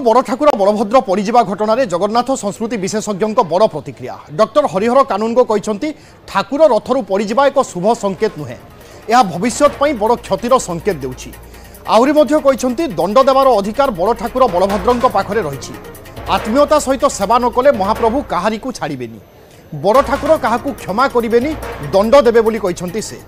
बड़ ठाकुर बलभद्र पड़िजिबा घटना जगन्नाथ संस्कृति विशेषज्ञ बड़ प्रतिक्रिया। डॉक्टर हरिहर कानूनगो कहते ठाकुर रथरू पड़िजिबा एक शुभ संकेत नुहे, यह भविष्यत पई बड़ क्षतिर संकेत देउछि। आहुरी मध्य कहते दंड देवार अधिकार बड़ ठाकुर बलभद्रंक पाखरे रहिछि। आत्मीयता सहित सेवा न कले महाप्रभु काहारी को छाड़िबेनी, बड़ ठाकुर काहाकू क्षमा करिबेनी, दंड देबे बोली कहछन्ति से।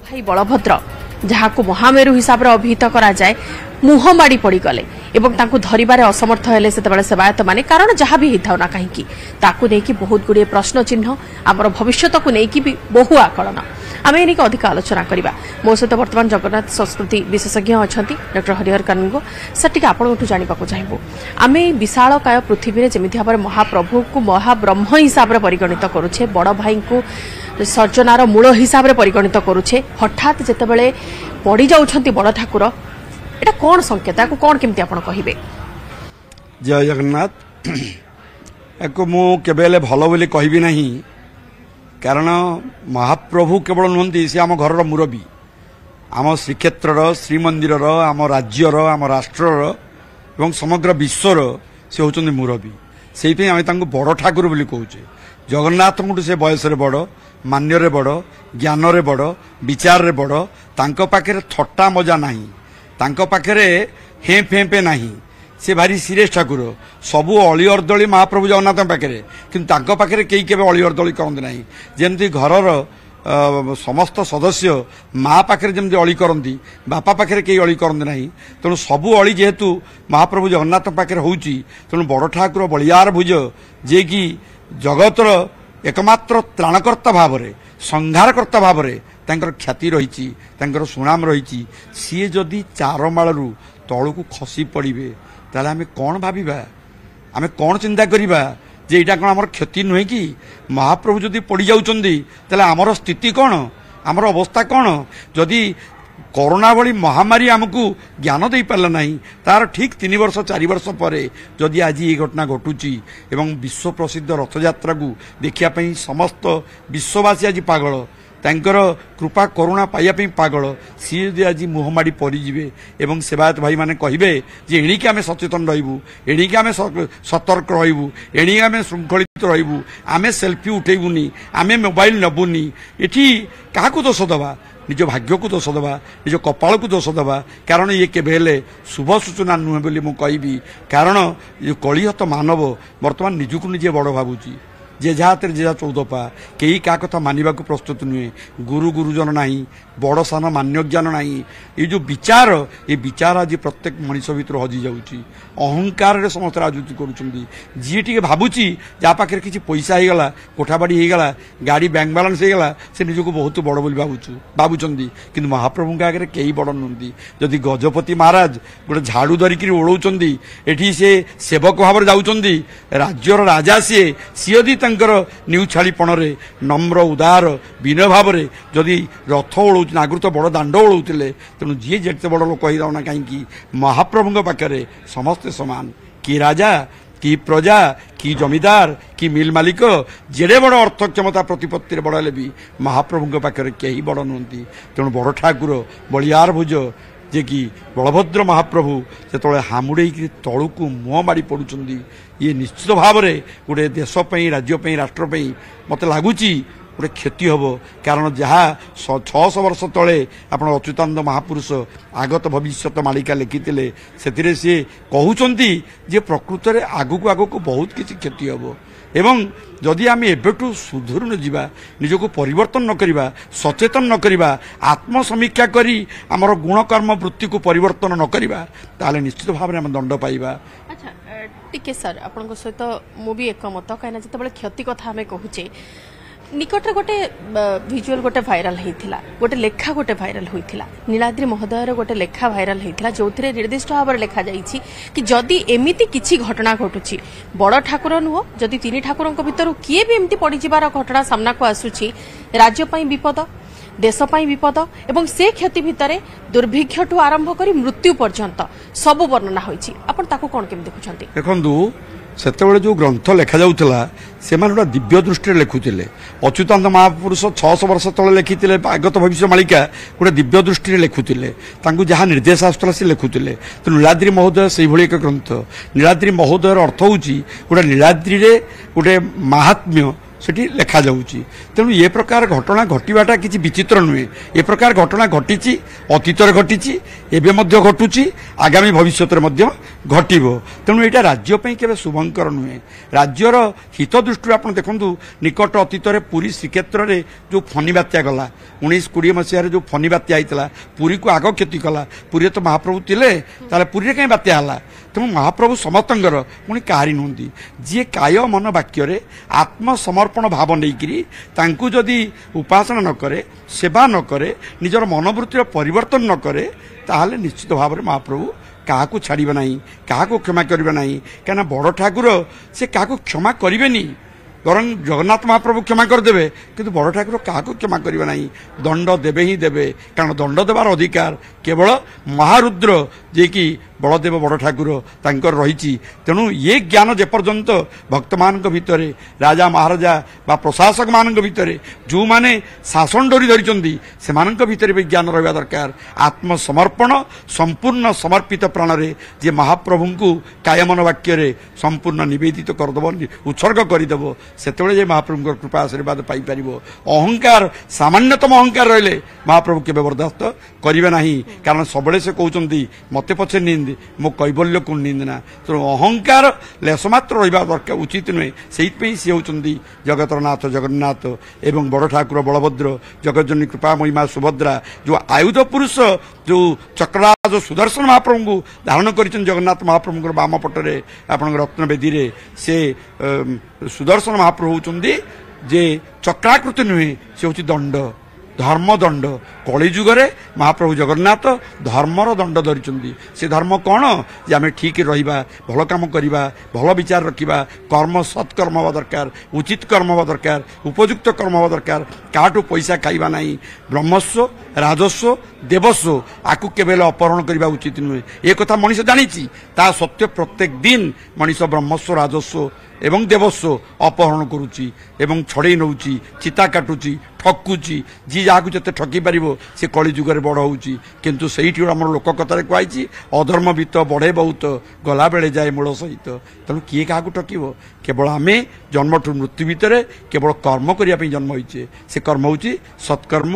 भाई बलभद्र जहां महामेरु हिसाब से अभिहित करा जाए मुहमाड़ी पड़गले एवं तांको धरिबारे असमर्थ हेले सेतेबेले सेवायत माने कारण जहाँ भी होता ना कहीं ताकू नहीं बहुत गुड़िए प्रश्न चिन्ह आमर भविष्यत को लेकिन भी बहु आकलन आम एने अधिक आलोचना करवा। मो सहित बर्तमान जगन्नाथ संस्कृति विशेषज्ञ अच्छा डॉक्टर हरिहर कानूनगो सर टी आपठू जानवाक चाहबू आम विशालकाय पृथ्वी में जमी भाव में महाप्रभु को महाब्रह्म हिसाब से परिगणित करुचे, बड़ भाई को सर्जनार मूल हिसाब से परिगणित करुचे, हठात जितेबाला पड़ जाऊँ बड़ ठाकुर एटा कौन संकेत को कौन केमती आपण कहिबे? जय जगन्नाथ। एको मु केबेले भलो बोली कहबी नहीं, कारण महाप्रभु केवल नुहंती से आम घर मुरबी, आम श्रीक्षेत्र श्रीमंदिर आम राज्यर आम राष्ट्र एवं समग्र विश्वर से होचंदी मुरबी। सेइपे आमे तांको बड़ ठाकुर बोली कहूचे। जगन्नाथ से बयस रे बड़, मान्य रे बड़, ज्ञान रे बड़, विचार रे बड़, तांको पाखे थट्टा मजा नहीं, तांको पाखे हें फेंपे नहीं, से भारी सीरियस ठाकुर। सबू अली अर्दली महाप्रभु जगन्नाथ पाखे, किंतु तांको पाखे कई केबे अली अर्दली करते नहीं। जेमती घरर समस्त सदस्य माँ पाखे जमी अली करती, बापा पाखे कई अली करते नहीं। तेणु सबू अली जेहेतु महाप्रभु जगन्नाथ पाखे होउची, तेणु बड़ ठाकुर बलियार भुज जे कि जगतर एकमात्र त्राणकर्ता भाव में संहारकर्ता भाव में तांकर ख्याति रही, तांकर सुनाम रही। सी जदि चारमालू तलू खसी पड़े ताले आमे कौन भाविबा, आमे कौन चिंता करिबा जे एटा कौन आमर क्षति नुहे कि? महाप्रभु जदि पड़ जाउचंदी ताले आमर स्थिति कौन, आमर अवस्था कौन? जदि कोरोना भली महामारी आमको ज्ञान दे पारला नहीं, तार ठीक 3 वर्ष 4 वर्ष पर जदि आज ये घटना घटुची एवं विश्व प्रसिद्ध रथयात्रा को देखिया समस्त विश्ववासी आज पागल, तांकर कृपा करुणा पाइबा पागल। सी यदि आज मुहमाड़ी पड़े एवं सेवायत भाई माने कहिबे जे एणिके आमे सचेतन रहिबू, एणिके आमे सतर्क रहिबू, एणिके आमे श्रृंखलित रहिबू, आमे सेल्फी उठेबुनी, आमे मोबाइल नबुनी, एठी काहाकू दोष दबा? निज भाग्य को दोष दबा, निज कपाल को दोष दबा। कारण ये केबेले शुभ सूचना नुहे बोली मु कहबी। कारण ये कलिहत मानव वर्तमान निजकू निजे बड़ भावुची, जे जहां जे जा 14 पा, कई क्या कथा मानिबा को प्रस्तुत नुहे। गुरु गुरुजन नहीं, बड़ सान मान्य ज्ञान नहीं। ये जो विचार, ये विचार आज प्रत्येक मनीष भीतर हजि जाऊँगी। अहंकार समस्त राजनीति करुँच। जी टे भावुची जहाँ पाखे किसी पैसा होगला, कोठाबाड़ी होगला, गाड़ी बैंक बालांस होगला, से निजको बहुत बड़ बोली भावुंट। कि महाप्रभु के आगे कई बड़ नुहति। जदि गजपति महाराज गोटे झाड़ू धरिकी ओढ़ाऊँ, एटी से सेवक भाव में जाऊँच, राज्यर राजा सी यदि न्यूछाड़ीपण नम्र उदार विनय भाव में जदि रथ ओढ़ आगु तो बड़ दाण्ड ओढ़ुले, तेणु जी जेते बड़ लोक ही कहीं महाप्रभु पाखे समस्ते समान। कि राजा, कि प्रजा, कि जमीदार, कि मिल मालिक, जेड़े बड़ अर्थ क्षमता प्रतिपत्ति बड़ हेले भी महाप्रभु पाखे कहीं बड़ नुहति। तेणु बड़ ठाकुर बलियार भुज जे कि बलभद्र महाप्रभु जो हामुड़े तलू को मुह माड़ी पड़ुंट, ये निश्चित भाव में गोटे देशपाई, राज्यपाई, राष्ट्रपाई मत लगुच गोटे क्षति हम। कारण जहाँ 600 वर्ष तले आप अच्युतानंद महापुरुष आगत भविष्यत मालिका लिखिते से कहते जे प्रकृत में आगक आगक बहुत किसी क्षति हम। एवं जदि आम एबेठू सुधुर न जावा, निजको परिवर्तन न करिबा, सचेतन न करिबा, आत्मसमीक्षा करी आमर गुणकर्म वृत्ति को परिवर्तन न करिबा, ताले निश्चित भाव में आम दंड पाइबा। अच्छा टिके सर आपन सहित मु भी एकमत, कहीं जिते क्षति कथा आम कहूचे निकट गोटे भिजुआल गोटे भाइराल होता, गोटे लेखा गोटे भाइराल होता, नीलाद्री महोदयर गोटे लेखा भाइराल होता जो निर्दिष्ट भाव में लिखा जाइछि कि जदि एमिति किछि घटना घटुछि, बड़ ठाकुर नुह जदि 3 ठाकुरंक भितर किए भी एमती पड़िजिबार घटना सामना को आसुछि, राज्य पई विपद, देश पई विपद एवं से क्षति भितर दुर्भिक्ष ठू आरंभ करी मृत्यु पर्यंत सबु वर्णना होइछि। आपण ताको कोन केम देखुछन्ति? देखंतु ସେତେବେଳେ ଯେଉଁ ଗ୍ରନ୍ଥ ଲେଖାଯାଉଥିଲା ସେମାନେ ଗୋଟେ ଦିବ୍ୟ ଦୃଷ୍ଟିରେ ଲେଖୁଥିଲେ। ଅଚ୍ୟୁତାନନ୍ଦ ମହାପୁରୁଷ 600 ବର୍ଷ ତଳେ ଲେଖିଥିଲେ ଆଗତ ଭବିଷ୍ୟ ମାଳିକା, ଗୋଟେ ଦିବ୍ୟ ଦୃଷ୍ଟିରେ ଲେଖୁଥିଲେ। ତାଙ୍କୁ ଯାହା ନିର୍ଦ୍ଦେଶ ଆସୁଥିଲା ସେ ଲେଖୁଥିଲେ। ତ ନୀଳାଦ୍ରି ମହୋଦୟ ସେଇଭଳି ଏକ ଗ୍ରନ୍ଥ। ନୀଳାଦ୍ରି ମହୋଦୟର ଅର୍ଥ ହେଉଛି ଗୋଟେ ନୀଳାଦ୍ରିରେ ଗୋଟେ ମାହାତ୍ମ୍ୟ ସେଠି ଲେଖାଯାଉଛି। ତେଣୁ ଏ ପ୍ରକାର ଘଟଣା ଘଟିବାଟା କିଛି ବିଚିତ୍ର ନୁହେଁ। ଏ ପ୍ରକାର ଘଟଣା ଘଟିଛି, ଅତୀତରେ ଘଟିଛି, ଏବେ ମଧ୍ୟ ଘଟୁଛି, ଆଗାମୀ ଭବିଷ୍ୟତରେ ମଧ୍ୟ ଘଟିବ। ତେଣୁ ଏଇଟା ରାଜ୍ୟ ପାଇଁ କେବେ ଶୁଭଙ୍କର ନୁହେଁ। ରାଜ୍ୟର ହିତ ଦୃଷ୍ଟିରୁ ଆପଣ ଦେଖନ୍ତୁ, ନିକଟ ଅତୀତରେ ପୁରୀ ଶ୍ରୀକ୍ଷେତ୍ରରେ ଯେଉଁ ଫନି ବାତ୍ୟା ଗଲା 1920 ମସିହାରେ ଯେଉଁ ଫନି ବାତ୍ୟା ହେଇଥିଲା, ପୁରୀକୁ ଆଗ କ୍ଷତି କଲା। ପୁରୀରେ ତ ମହାପ୍ରଭୁ ଥିଲେ, ତାହେଲେ ପୁରୀରେ କାହିଁ ବାତ୍ୟା ହେଲା? ତେଣୁ ମହାପ୍ରଭୁ ସମସ୍ତଙ୍କର, ପୁଣି କାହାରି ନୁହନ୍ତି। ଯିଏ କାୟ ମନ ବାକ୍ୟରେ ଆତ୍ମସମର୍ପଣ ଭାବ ନେଇକିରି ତାଙ୍କୁ ଯଦି ଉପାସନା ନ କରେ, ସେବା ନ କରେ, ନିଜର ମନୋବୃତ୍ତିର ପରିବର୍ତ୍ତନ ନ କରେ, ତାହେଲେ ନିଶ୍ଚିତ ଭାବରେ ମହାପ୍ରଭୁ କାହାକୁ ଛାଡ଼ିବେ ନାହିଁ, କାହାକୁ କ୍ଷମା କରିବେ ନାହିଁ। କାହିଁକିନା ବଡ଼ ଠାକୁର ସେ କାହାକୁ କ୍ଷମା କରିବେନି। ବରଂ ଜଗନ୍ନାଥ ମହାପ୍ରଭୁ କ୍ଷମା କରିଦେବେ, କିନ୍ତୁ ବଡ଼ ଠାକୁର କାହାକୁ କ୍ଷମା କରିବେ ନାହିଁ। ଦଣ୍ଡ ଦେବେ ହିଁ ଦେବେ। କାରଣ ଦଣ୍ଡ ଦେବାର ଅଧିକାର କେବଳ ମହାରୁଦ୍ର, ଯିଏକି ବଳଦେବ ବଡ଼ ଠାକୁର ତାଙ୍କର ରହିଛି। ତେଣୁ ଏ ଜ୍ଞାନ ଯେପର୍ଯ୍ୟନ୍ତ ଭକ୍ତମାନଙ୍କ ଭିତରେ, ରାଜା ମହାରାଜା ବା ପ୍ରଶାସକମାନଙ୍କ ଭିତରେ, ଯେଉଁମାନେ ଶାସନ ଡୋରି ଧରିଛନ୍ତି ସେମାନଙ୍କ ଭିତରେ ବି ଜ୍ଞାନ ରହିବା ଦରକାର। ଆତ୍ମସମର୍ପଣ, ସମ୍ପୂର୍ଣ୍ଣ ସମର୍ପିତ ପ୍ରାଣରେ ଯିଏ ମହାପ୍ରଭୁଙ୍କୁ କାୟମନ ବାକ୍ୟରେ ସମ୍ପୂର୍ଣ୍ଣ ନିବେଦିତ କରିଦେବ, ଉତ୍ସର୍ଗ କରିଦେବ, ସେତେବେଳେ ଯେ ମହାପ୍ରଭୁଙ୍କର କୃପା ଆଶୀର୍ବାଦ ପାଇପାରିବ। ଅହଙ୍କାର, ସାମାନ୍ୟତମ ଅହଙ୍କାର ରହିଲେ ମହାପ୍ରଭୁ କେବେ ବରଦାସ୍ତ କରିବେ ନାହିଁ। କାରଣ ସବୁବେଳେ ସେ କହୁଛନ୍ତି ମୋତେ ପଛେ ନିନ୍ଦ, ମୋ କୈବଲ୍ୟକୁ ନିନ୍ଦ ନା। ତେଣୁ ଅହଙ୍କାର ଲେଶ ମାତ୍ର ରହିବା ଦରକାର, ଉଚିତ ନୁହେଁ। ସେଇଥିପାଇଁ ସେ ହେଉଛନ୍ତି ଜଗତର ନାଥ ଜଗନ୍ନାଥ ଏବଂ ବଡ଼ ଠାକୁର ବଳଭଦ୍ର, ଜଗଜ୍ଜନୀ କୃପାମୟୀ ମା ସୁଭଦ୍ରା, ଯେଉଁ ଆୟୁଧ ପୁରୁଷ, ଯେଉଁ ଚକ୍ରରାଜ ସୁଦର୍ଶନ ମହାପ୍ରଭୁଙ୍କୁ ଧାରଣ କରିଛନ୍ତି ଜଗନ୍ନାଥ ମହାପ୍ରଭୁଙ୍କର ବାମ ପଟରେ ଆପଣଙ୍କ ରତ୍ନବେଦୀରେ, ସେ ସୁଦର୍ଶନ ମହାପ୍ରଭୁ ହେଉଛନ୍ତି ଯେ ଚକ୍ରାକୃତି ନୁହେଁ, ସେ ହେଉଛି ଦଣ୍ଡ, ଧର୍ମଦଣ୍ଡ। କଳିଯୁଗରେ ମହାପ୍ରଭୁ ଜଗନ୍ନାଥ ଧର୍ମର ଦଣ୍ଡ ଧରିଛନ୍ତି। ସେ ଧର୍ମ କ'ଣ? ଯେ ଆମେ ଠିକ୍ ରହିବା, ଭଲ କାମ କରିବା, ଭଲ ବିଚାର ରଖିବା, କର୍ମ ସତ୍କର୍ମ ହେବା ଦରକାର, ଉଚିତ କର୍ମ ହେବା ଦରକାର, ଉପଯୁକ୍ତ କର୍ମ ହେବା ଦରକାର। କାହାଠୁ ପଇସା ଖାଇବା ନାହିଁ। ବ୍ରହ୍ମସ୍ୱ, ରାଜସ୍ୱ, ଦେବସ୍ୱ ଆକୁ କେବେ ହେଲେ ଅପହରଣ କରିବା ଉଚିତ ନୁହେଁ। ଏ କଥା ମଣିଷ ଜାଣିଛି, ତା ସତ୍ତ୍ୱେ ପ୍ରତ୍ୟେକ ଦିନ ମଣିଷ ବ୍ରହ୍ମସ୍ୱ, ରାଜସ୍ୱ ଏବଂ ଦେବସ୍ୱ ଅପହରଣ କରୁଛି ଏବଂ ଛଡ଼େଇ ନେଉଛି, ଚିତା କାଟୁଛି, ଠକୁଛି। ଯିଏ ଯାହାକୁ ଯେତେ ଠକି ପାରିବ ସେ କଳିଯୁଗରେ ବଡ଼ ହେଉଛି। କିନ୍ତୁ ସେଇଠି ଆମର ଲୋକ କଥାରେ କୁହାଯାଇଛି, ଅଧର୍ମ ବିତ ବଢ଼େ ବହୁତ, ଗଲାବେଳେ ଯାଏ ମୂଳ ସହିତ। ତେଣୁ କିଏ କାହାକୁ ଠକିବ? କେବଳ ଆମେ ଜନ୍ମଠୁ ମୃତ୍ୟୁ ଭିତରେ କେବଳ କର୍ମ କରିବା ପାଇଁ ଜନ୍ମ ହୋଇଛେ। ସେ କର୍ମ ହେଉଛି ସତ୍କର୍ମ,